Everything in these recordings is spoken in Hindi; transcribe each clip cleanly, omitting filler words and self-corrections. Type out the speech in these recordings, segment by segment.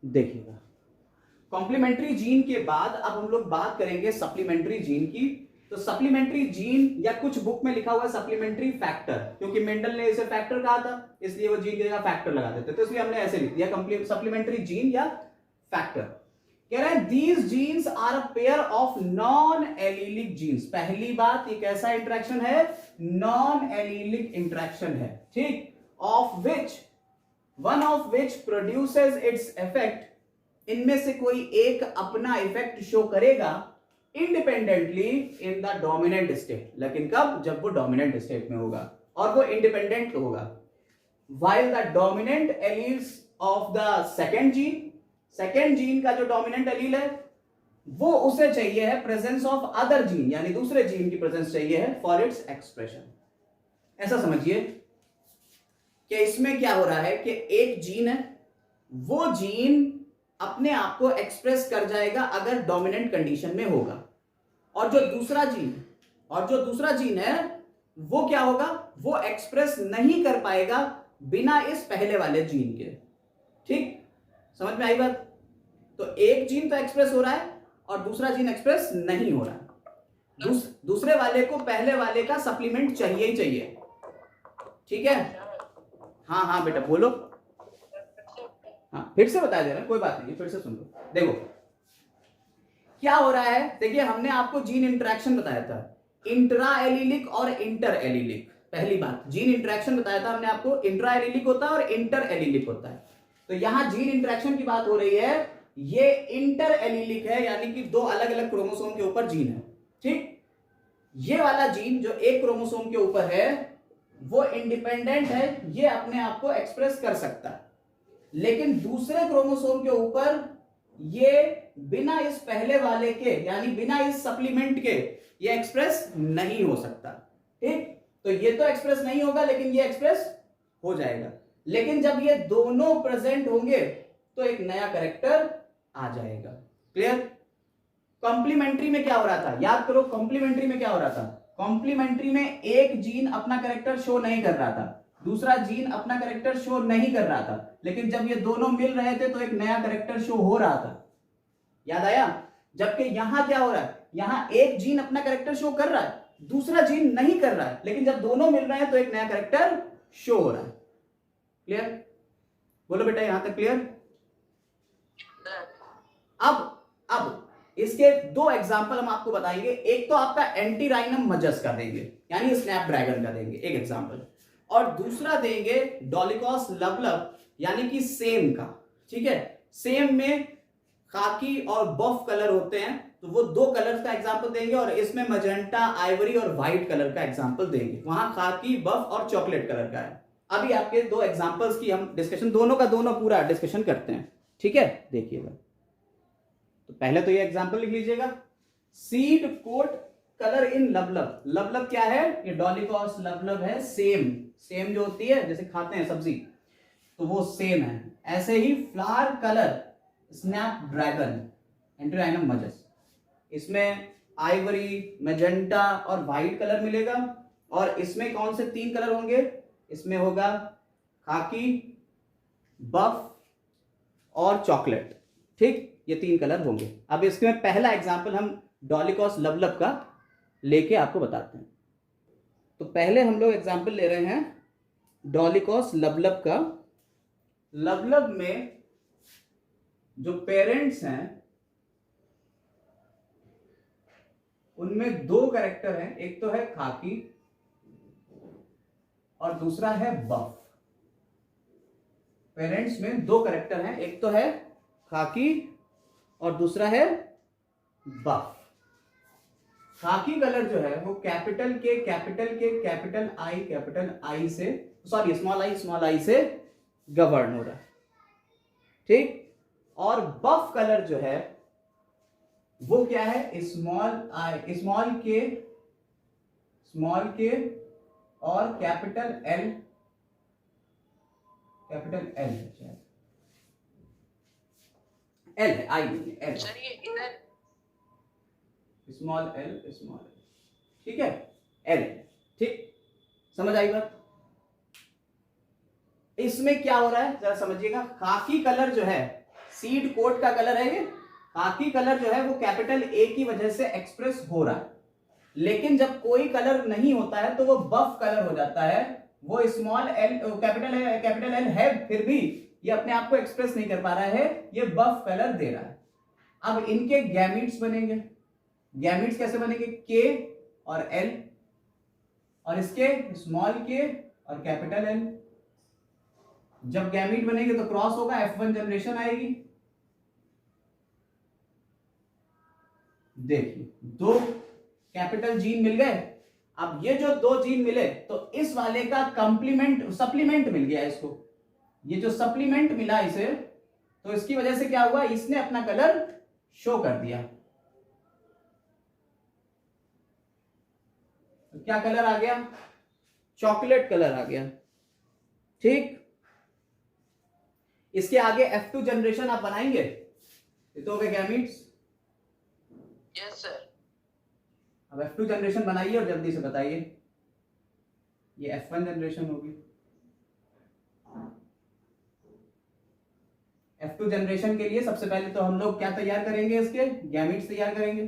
देखिएगा, कॉम्प्लीमेंट्री जीन के बाद अब हम लोग बात करेंगे सप्लीमेंट्री जीन की। तो सप्लीमेंट्री जीन या कुछ बुक में लिखा हुआ है सप्लीमेंट्री फैक्टर, क्योंकि मेंडल ने इसे फैक्टर कहा था, इसलिए वो जीन की जगह फैक्टर लगा देते, तो इसलिए हमने ऐसे लिख दिया सप्लीमेंट्री जीन या फैक्टर। कह रहे हैं these genes are a pair of non allelic genes. पहली बात, ये कैसा इंटरेक्शन है? नॉन एलीलिक इंटरेक्शन है, ठीक, of which one of which produces its effect, इनमें से कोई एक अपना इफेक्ट शो करेगा independently in the dominant state. लेकिन कब? जब वो डोमिनेंट स्टेट में होगा और वो इंडिपेंडेंट होगा। while the dominant alleles of the second gene का जो डोमिनेंट एलील है वो उसे चाहिए है प्रेजेंस ऑफ अदर जीन, यानी दूसरे जीन की प्रेजेंस चाहिए है फॉर इट्स एक्सप्रेशन। ऐसा समझिए कि इसमें क्या हो रहा है कि एक जीन है, वो जीन अपने आप को एक्सप्रेस कर जाएगा अगर डोमिनेंट कंडीशन में होगा, और जो दूसरा जीन है वो क्या होगा? वो एक्सप्रेस नहीं कर पाएगा बिना इस पहले वाले जीन के। ठीक, समझ में आई बात? तो एक जीन तो एक्सप्रेस हो रहा है और दूसरा जीन एक्सप्रेस नहीं हो रहा है। दूसरे वाले को पहले वाले का सप्लीमेंट चाहिए ही चाहिए। ठीक है, हाँ हाँ बेटा बोलो। हाँ, फिर से बता दे रहा, कोई बात नहीं, फिर से सुन लो। देखो क्या हो रहा है, देखिए हमने आपको जीन इंटरेक्शन बताया था, इंट्रा एलिलिक और इंटर एलिलिक। पहली बात, जीन इंटरेक्शन बताया था हमने आपको, इंट्रा एलिलिक होता है और इंटर एलिलिक होता है। तो यहां जीन इंटरेक्शन की बात हो रही है, ये इंटर एलिलिक है, यानी कि दो अलग अलग क्रोमोसोम के ऊपर जीन है। ठीक, ये वाला जीन जो एक क्रोमोसोम के ऊपर है वो इंडिपेंडेंट है, ये अपने आप को एक्सप्रेस कर सकता है, लेकिन दूसरे क्रोमोसोम के ऊपर ये बिना इस पहले वाले के, यानी बिना इस सप्लीमेंट के, ये एक्सप्रेस नहीं हो सकता। ठीक, तो ये तो एक्सप्रेस नहीं होगा लेकिन ये एक्सप्रेस हो जाएगा। लेकिन जब ये दोनों प्रेजेंट होंगे तो एक नया कैरेक्टर आ जाएगा। क्लियर? कॉम्प्लीमेंट्री में क्या हो रहा था, याद करो, कॉम्प्लीमेंट्री में क्या हो रहा था? कॉम्प्लीमेंट्री में एक जीन अपना कैरेक्टर शो नहीं कर रहा था, दूसरा जीन अपना कैरेक्टर शो नहीं कर रहा था, लेकिन जब ये दोनों मिल रहे थे तो एक नया कैरेक्टर शो हो रहा था। याद आया? जबकि यहां क्या हो रहा है, यहां एक जीन अपना कैरेक्टर शो कर रहा है, दूसरा जीन नहीं कर रहा है, लेकिन जब दोनों मिल रहे हैं तो एक नया कैरेक्टर शो हो रहा है। क्लियर? बोलो बेटा, यहां तक क्लियर? अब इसके दो एग्जाम्पल हम आपको बताएंगे। एक तो आपका एंटीराइनम मजस का देंगे, यानी स्नैपड्रैगन का देंगे एक एग्जाम्पल, और दूसरा देंगे डॉलिकॉस लवलव, यानी कि सेम का। ठीक है, सेम में खाकी और बफ कलर होते हैं, तो वो दो कलर का एग्जाम्पल देंगे, और इसमें मजेंटा, आइवरी और व्हाइट कलर का एग्जाम्पल देंगे। वहां खाकी, बफ और चॉकलेट कलर का है। अभी आपके दो एग्जाम्पल्स की हम डिस्कशन, दोनों का दोनों पूरा डिस्कशन करते हैं। ठीक है, देखिएगा। तो पहले तो ये एग्जाम्पल लिख लीजिएगा, सीड कोट कलर इन लवलव। लवलव क्या है? ये डॉलिकॉस लवलव है, सेम जो होती है जैसे खाते हैं सब्जी, तो वो सेम है। ऐसे ही फ्लावर कलर स्नैपड्रैगन, एंटीराइनम मजस, इसमें आइवरी, मैजेंटा और व्हाइट कलर मिलेगा। और इसमें कौन से तीन कलर होंगे? इसमें होगा खाकी, बफ और चॉकलेट। ठीक, ये तीन कलर होंगे। अब इसमें पहला एग्जाम्पल हम डॉलिकॉस लवलव का लेके आपको बताते हैं। तो पहले हम लोग एग्जाम्पल ले रहे हैं डॉलिकॉस लवलव का। लवलव में जो पेरेंट्स हैं उनमें दो कैरेक्टर हैं, एक तो है खाकी और दूसरा है बफ। पेरेंट्स में दो कैरेक्टर हैं, एक तो है खाकी और दूसरा है बफ। खाकी कलर जो है वो कैपिटल आई से, सॉरी स्मॉल आई से गवर्न हो रहा है। ठीक, और बफ कलर जो है वो क्या है? स्मॉल के और कैपिटल एल है, आई नहीं है, एल, स्मॉल एल। ठीक है, एल। ठीक, समझ आई बात? इसमें क्या हो रहा है जरा समझिएगा। खाकी कलर जो है सीड कोट का कलर है ये, खाकी कलर जो है वो कैपिटल ए की वजह से एक्सप्रेस हो रहा है, लेकिन जब कोई कलर नहीं होता है तो वो बफ कलर हो जाता है, वो स्मॉल एल कैपिटल एल है फिर भी ये अपने आप को एक्सप्रेस नहीं कर पा रहा है, ये बफ कलर दे रहा है। अब इनके गैमीट्स बनेंगे, गैमीट्स कैसे बनेंगे, के और एल, और इसके स्मॉल के और कैपिटल एल। जब गैमीट बनेंगे तो क्रॉस होगा, F1 जनरेशन आएगी। देखिए दो कैपिटल जीन मिल गए। अब ये जो दो जीन मिले तो इस वाले का कंप्लीमेंट सप्लीमेंट मिल गया इसको, ये जो सप्लीमेंट मिला इसे, तो इसकी वजह से क्या हुआ, इसने अपना कलर शो कर दिया। तो क्या कलर आ गया, चॉकलेट कलर आ गया। ठीक, इसके आगे F2 जनरेशन आप बनाएंगे, ये तो हो गए गैमीट्स। Yes sir. अब F2 जनरेशन बनाइए और जल्दी से बताइए, ये F1 जनरेशन होगी। F2 जनरेशन के लिए सबसे पहले तो हम लोग क्या तैयार करेंगे, इसके गैमीट्स तैयार करेंगे।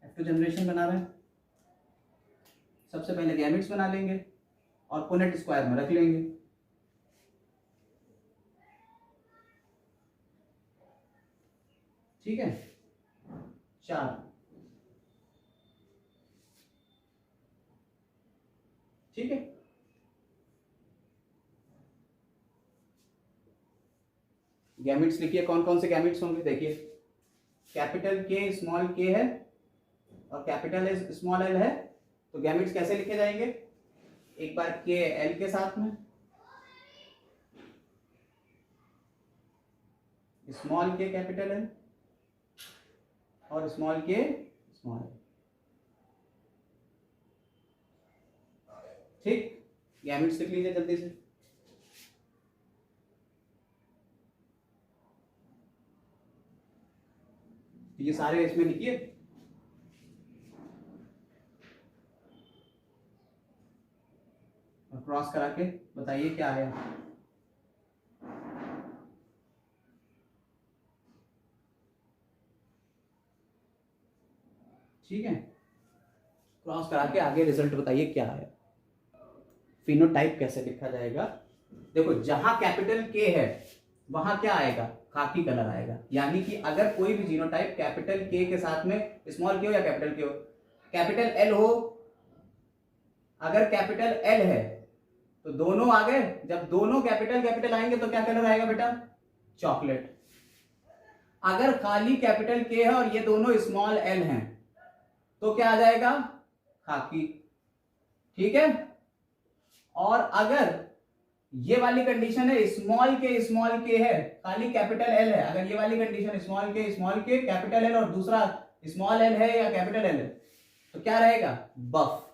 F2 जनरेशन बना रहे हैं, सबसे पहले गैमीट्स बना लेंगे और पुनेट स्क्वायर में रख लेंगे। ठीक है, 4। ठीक है, गैमिट्स लिखिए, कौन कौन से गैमिट्स होंगे, देखिए कैपिटल के स्मॉल के है और कैपिटल एस स्मॉल एल है, तो गैमिट्स कैसे लिखे जाएंगे, एक बार के एल के साथ में, स्मॉल के कैपिटल एल और स्मॉल के स्मॉल एल। ठीक, गैमिट्स लिख लीजिए जल्दी से। ये सारे इसमें लिखिए, और क्रॉस करा के बताइए क्या है। ठीक है, क्रॉस करा के आगे रिजल्ट बताइए क्या है। फिनोटाइप कैसे लिखा जाएगा, देखो जहां कैपिटल के है वहां क्या आएगा, खाकी कलर आएगा। यानी कि अगर कोई भी जीनोटाइप कैपिटल के के साथ में स्मॉल के हो या कैपिटल के हो, कैपिटल एल हो, अगर कैपिटल एल है तो दोनों आ गए, जब दोनों कैपिटल कैपिटल आएंगे तो क्या कलर आएगा बेटा, चॉकलेट। अगर खाली कैपिटल के है और ये दोनों स्मॉल एल हैं तो क्या आ जाएगा, खाकी। ठीक है, और अगर ये वाली कंडीशन है स्मॉल के है, खाली कैपिटल एल है, अगर ये वाली कंडीशन स्मॉल के कैपिटल एल और दूसरा स्मॉल एल है या कैपिटल एल है, तो क्या रहेगा, बफ।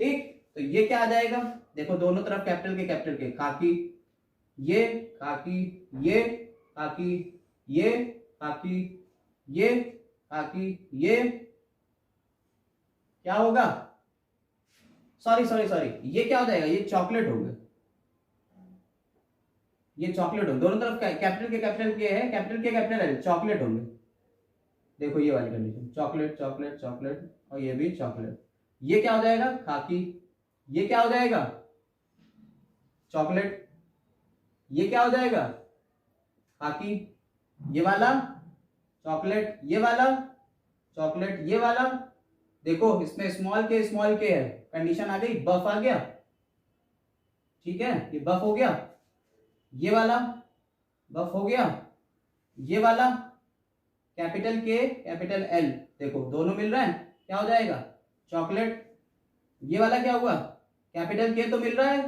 ठीक, तो ये क्या आ जाएगा, देखो दोनों तरफ कैपिटल के खाकी, ये खाकी, ये खाकी, ये खाकी, ये खाकी, ये क्या होगा, सॉरी, ये क्या हो जाएगा, ये चॉकलेट होगा, ये चॉकलेट होंगे, दोनों तरफ कैपिटल के है, कैपिटल है, चॉकलेट होंगे। देखो ये वाली कंडीशन, चॉकलेट चॉकलेट चॉकलेट, और ये भी चॉकलेट, ये क्या हो जाएगा, खाकी, ये क्या हो जाएगा, चॉकलेट, ये क्या हो जाएगा, खाकी, ये वाला चॉकलेट, ये वाला चॉकलेट, ये वाला। देखो इसमें स्मॉल के है, कंडीशन आ गई, बफ आ गया। ठीक है, ये बफ हो गया, ये वाला बफ हो गया, ये वाला कैपिटल के कैपिटल एल, देखो दोनों मिल रहा है, क्या हो जाएगा, चॉकलेट। ये वाला क्या हुआ, कैपिटल के तो मिल रहा है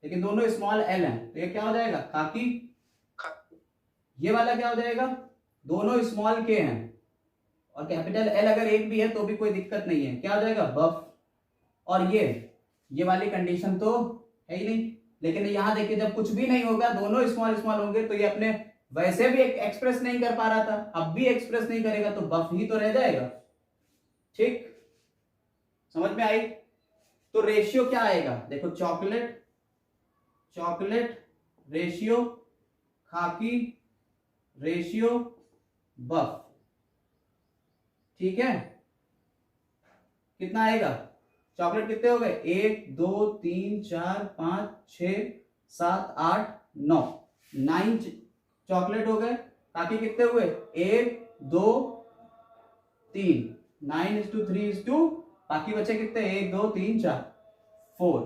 लेकिन दोनों स्मॉल एल हैं, तो ये क्या हो जाएगा, खाकी। ये वाला क्या हो जाएगा, दोनों स्मॉल के हैं और कैपिटल एल अगर एक भी है तो भी कोई दिक्कत नहीं है, क्या हो जाएगा, बफ। और ये वाली कंडीशन तो है ही नहीं, लेकिन यहां देखिए जब कुछ भी नहीं होगा, दोनों स्मॉल होंगे, तो ये अपने वैसे भी एक्सप्रेस नहीं कर पा रहा था, अब भी एक्सप्रेस नहीं करेगा तो बफ ही तो रह जाएगा। ठीक, समझ में आई। तो रेशियो क्या आएगा, देखो चॉकलेट रेशियो खाकी रेशियो बफ, ठीक है। कितना आएगा, चॉकलेट कितने हो गए, 1 2 3 4 5 6 7 8 9, 9 चॉकलेट हो गए। बाकी कितने हुए, 1 2 3, 9:3:2, बाकी बचे कितने, 1 2 3 4 4।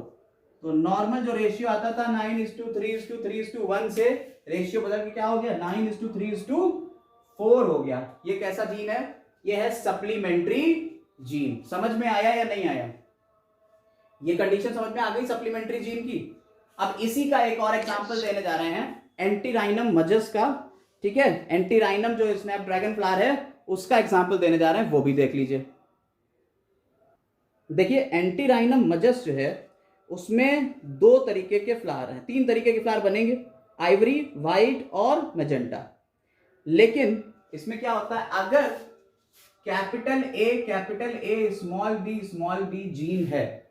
तो नॉर्मल जो रेशियो आता था 9:3:3:1 से रेशियो बदल के क्या हो गया, 9:3:4 हो गया। ये कैसा जीन है, ये है सप्लीमेंट्री जीन। समझ में आया या नहीं आया, ये कंडीशन समझ में आ गई सप्लीमेंट्री जीन की। अब इसी का एक और एग्जांपल देने जा रहे हैं, एंटीराइनम मजस का, ठीक है। एंटीराइनम जो स्नैपड्रैगन फ्लावर है उसका एग्जांपल देने जा रहे हैं, वो भी देख लीजिए। देखिए एंटीराइनम मजस जो है उसमें 2 तरीके के फ्लावर हैं, 3 तरीके के फ्लावर बनेंगे, आइवरी, व्हाइट और मैजेंटा। लेकिन इसमें क्या होता है, अगर capital A small B gene है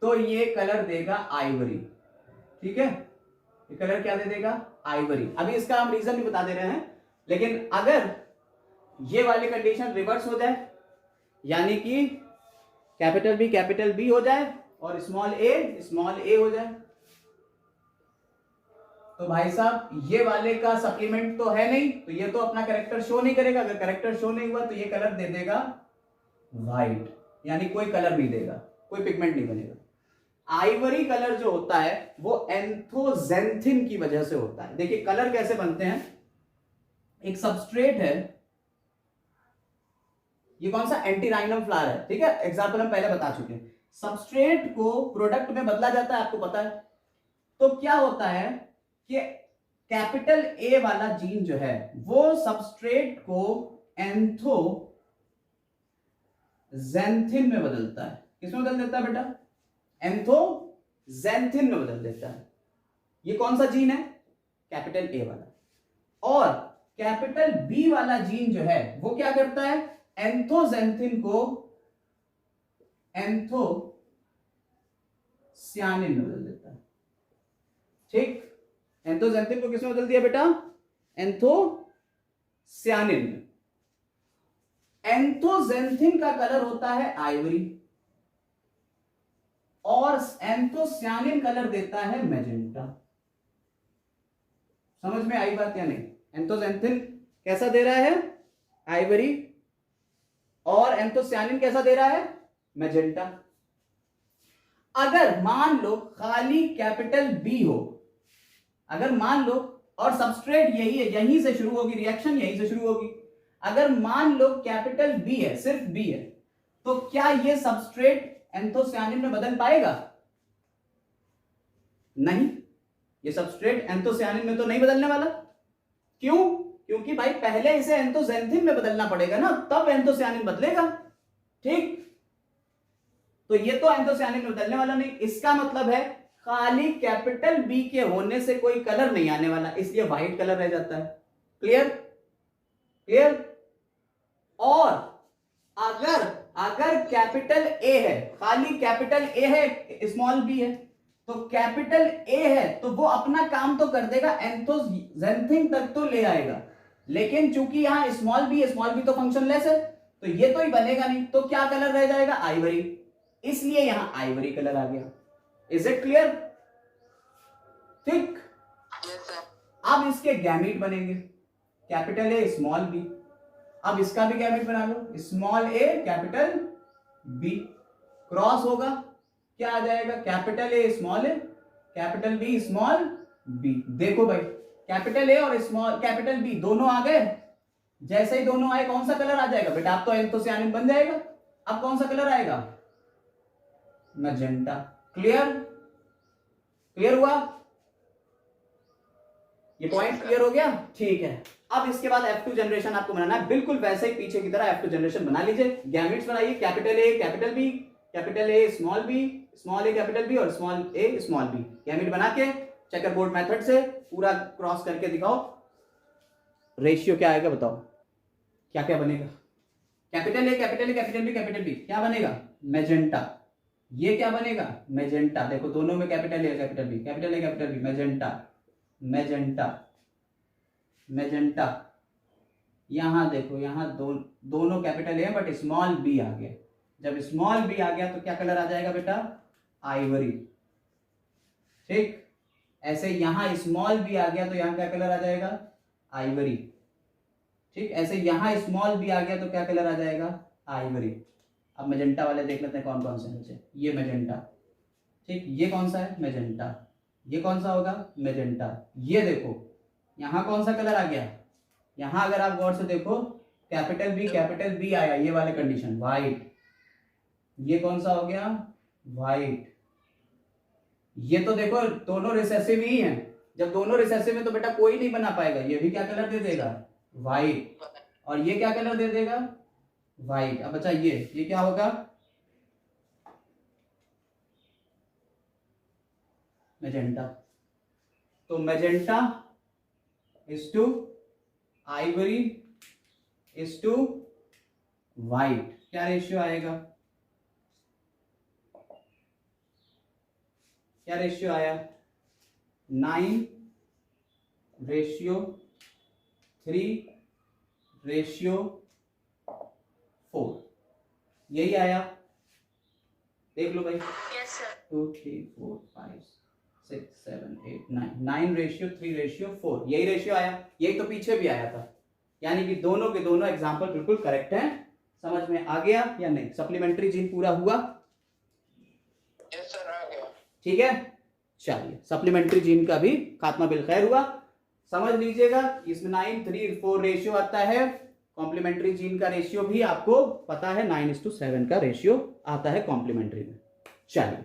तो ये कलर देगा आइवरी, ठीक है। ये कलर क्या दे देगा, आइवरी। अभी इसका हम रीजन भी बता दे रहे हैं। लेकिन अगर ये वाली कंडीशन रिवर्स हो जाए, यानी कि कैपिटल बी हो जाए और स्मॉल ए हो जाए, तो भाई साहब ये वाले का सप्लीमेंट तो है नहीं, तो ये तो अपना कैरेक्टर शो नहीं करेगा। अगर कैरेक्टर शो नहीं हुआ तो ये कलर दे देगा व्हाइट, यानी कोई कलर नहीं देगा, कोई पिगमेंट नहीं बनेगा। आइवरी कलर जो होता है वो एंथोजेंथिन की वजह से होता है। देखिए कलर कैसे बनते हैं, एक सबस्ट्रेट है, ये कौन सा, एंटीराइनम फ्लावर है, ठीक है। एग्जांपल हम पहले बता चुके हैं। सबस्ट्रेट को प्रोडक्ट में बदला जाता है, आपको पता है। तो क्या होता है कि कैपिटल ए वाला जीन जो है वो सबस्ट्रेट को एंथोजेंथिन में बदलता है। किसमें बदल देता है बेटा, एंथोजेंथिन में बदल देता है। ये कौन सा जीन है, कैपिटल ए वाला। और कैपिटल बी वाला जीन जो है वो क्या करता है, एंथोजेंथिन को एंथोसियानिन में बदल देता है, ठीक। एंथोजेंथिन को किसमें बदल दिया बेटा, एंथोसियानिन में। एंथोजेंथिन का कलर होता है आइवरी और एंथोसियानिन कलर देता है मैजेंटा। समझ में आई बात या नहीं, एंथोजेंथिन कैसा दे रहा है, आइवरी, और एंथोसियानिन कैसा दे रहा है, मैजेंटा। अगर मान लो खाली कैपिटल बी हो, अगर मान लो, और सबस्ट्रेट यही है, यहीं से शुरू होगी रिएक्शन, यहीं से शुरू होगी। अगर मान लो कैपिटल बी है, सिर्फ बी है, तो क्या ये सबस्ट्रेट एंथोसियानिन में बदल पाएगा, नहीं। ये सबस्ट्रेट एंथोसियानिन में तो नहीं बदलने वाला। क्यों, क्योंकि भाई पहले इसे एंथोजेंथिन में बदलना पड़ेगा ना, तब एंथोसियानिन बदलेगा, ठीक। तो ये तो एंथोसियानिन में बदलने वाला नहीं। इसका मतलब है खाली कैपिटल बी के होने से कोई कलर नहीं आने वाला, इसलिए व्हाइट कलर रह जाता है। Clear, clear. और अगर कैपिटल ए है, खाली कैपिटल ए है, स्मॉल बी है, तो कैपिटल ए है तो वो अपना काम तो कर देगा, एंथोजेंथिन तक तो ले आएगा। लेकिन चूंकि यहां स्मॉल बी तो फंक्शन लेस है, तो ये तो ही बनेगा नहीं, तो क्या कलर रह जाएगा, आइवरी। इसलिए यहां आइवरी कलर आ गया। इज इट क्लियर, ठीक। Yes, sir. अब इसके गैमीट बनेंगे, कैपिटल ए स्मॉल बी। अब इसका भी गैमीट बना लो, small A capital B, cross होगा, क्या आ जाएगा, capital A small A, capital B small B. देखो भाई कैपिटल ए और स्मॉल कैपिटल बी दोनों आ गए। जैसे ही दोनों आए कौन सा कलर आ जाएगा बेटा, अब तो एंथोसियानिन बन जाएगा। अब कौन सा कलर आएगा, मैजेंटा। क्लियर, क्लियर हुआ, ये पॉइंट क्लियर हो गया, ठीक है। अब इसके बाद F2 जनरेशन आपको बनाना है, बिल्कुल वैसे ही पीछे की तरह F2 जनरेशन बना लीजिए। गैमेट्स बनाइए, capital A capital B, capital A small B, small A capital B और small A small B. Gamete बना के चेकर बोर्ड मेथड से पूरा क्रॉस करके दिखाओ, रेशियो क्या आएगा बताओ, क्या क्या बनेगा। Capital A capital A capital B क्या बनेगा, मैजेंटा। ये क्या बनेगा, मैजेंटा। देखो दोनों में capital A capital B, magenta, magenta. Magenta, यहां देखो, यहां दोनों कैपिटल है बट स्मॉल बी आ गया। जब स्मॉल बी आ गया तो क्या कलर आ जाएगा बेटा? आइवरी। ठीक, ऐसे यहां स्मॉल बी आ गया तो यहां क्या कलर आ जाएगा? आइवरी। ठीक, ऐसे यहां स्मॉल बी आ गया तो क्या कलर आ जाएगा? आइवरी। अब मैजेंटा वाले देख लेते हैं कौन कौन से हैं। ये मैजेंटा, ठीक, ये कौन सा है? मैजेंटा। ये कौन सा होगा? मैजेंटा। ये देखो यहां कौन सा कलर आ गया? यहां अगर आप गौर से देखो कैपिटल बी आया, ये वाले कंडीशन, वाइट। ये कौन सा हो गया? वाइट। ये तो देखो दोनों रिसेसिव ही हैं। जब दोनों रिसेसिव है तो बेटा कोई नहीं बना पाएगा। ये भी क्या कलर दे देगा? वाइट। और ये क्या कलर दे देगा? वाइट। अब बच्चा ये क्या होगा? मैजेंटा। तो magenta is to ivory is to white, क्या रेशियो आएगा? क्या रेशियो आया? 9:3:4, यही आया। देख लो भाई। Yes, sir. 2 3 4 5 6 7 8 9, 9:3:4, यही रेशियो आया। यही तो पीछे भी आया था। यानी कि दोनों के दोनों एग्जाम्पल बिल्कुल करेक्ट हैं। समझ में आ गया या नहीं? सप्लीमेंट्री जीन पूरा हुआ? Yes, sir, आ गया। ठीक है, चलिए सप्लीमेंट्री जीन का भी खात्मा बिलखैर हुआ। समझ लीजिएगा, इसमें 9:3:4 रेशियो आता है। कॉम्प्लीमेंट्री जीन का रेशियो भी आपको पता है, 9:7 का रेशियो आता है कॉम्प्लीमेंट्री में। चलिए